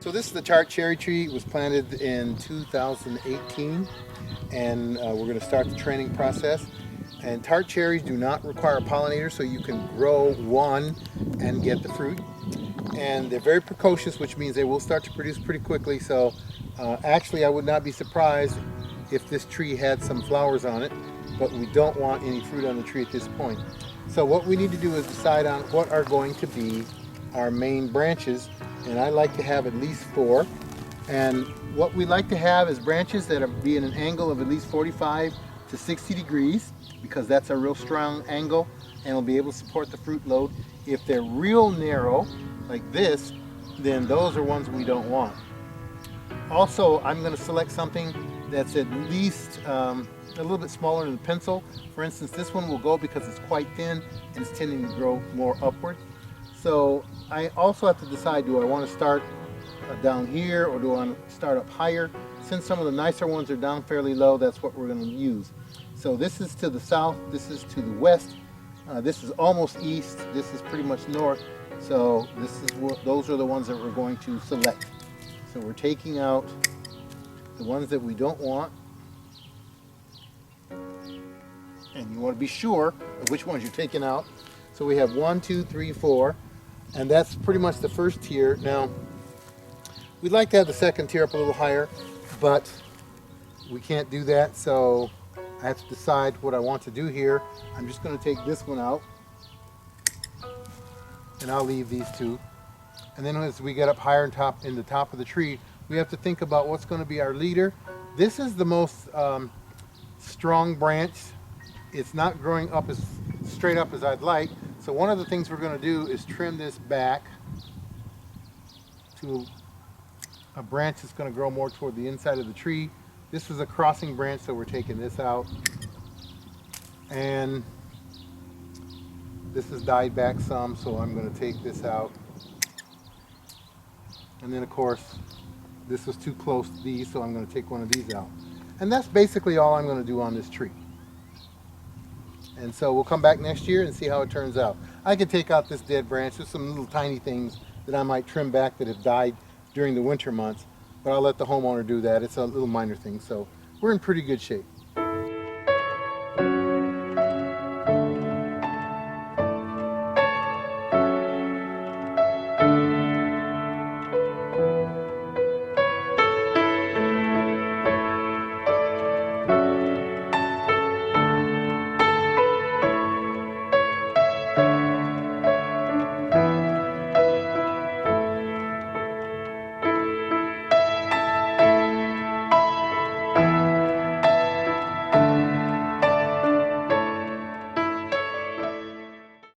So this is the tart cherry tree. It was planted in 2018, and we're going to start the training process. And tart cherries do not require a pollinator, so you can grow one and get the fruit. And they're very precocious, which means they will start to produce pretty quickly. So actually, I would not be surprised if this tree had some flowers on it, but we don't want any fruit on the tree at this point. So what we need to do is decide on what are going to be our main branches, and I like to have at least 4. And what we like to have is branches that be in an angle of at least 45 to 60 degrees, because that's a real strong angle and will be able to support the fruit load. If they're real narrow, like this, then those are ones we don't want. Also, I'm going to select something that's at least a little bit smaller than the pencil. For instance, this one will go because it's quite thin and it's tending to grow more upward. So I also have to decide, do I want to start down here or do I want to start up higher? Since some of the nicer ones are down fairly low, that's what we're going to use. So this is to the south, this is to the west, this is almost east, this is pretty much north. So those are the ones that we're going to select. So we're taking out the ones that we don't want. And you want to be sure of which ones you're taking out. So we have 1, 2, 3, 4, and that's pretty much the first tier. Now, we'd like to have the second tier up a little higher, but we can't do that, so I have to decide what I want to do here. I'm just going to take this one out, and I'll leave these 2. And then as we get up higher in the top of the tree, we have to think about what's going to be our leader. This is the most strong branch. It's not growing up as straight up as I'd like. So one of the things we're going to do is trim this back to a branch that's going to grow more toward the inside of the tree. This is a crossing branch, so we're taking this out. And this has died back some, so I'm going to take this out. And then of course, this was too close to these, so I'm going to take one of these out. And that's basically all I'm going to do on this tree. And so we'll come back next year and see how it turns out. I could take out this dead branch. There's some little tiny things that I might trim back that have died during the winter months, but I'll let the homeowner do that. It's a little minor thing, so we're in pretty good shape.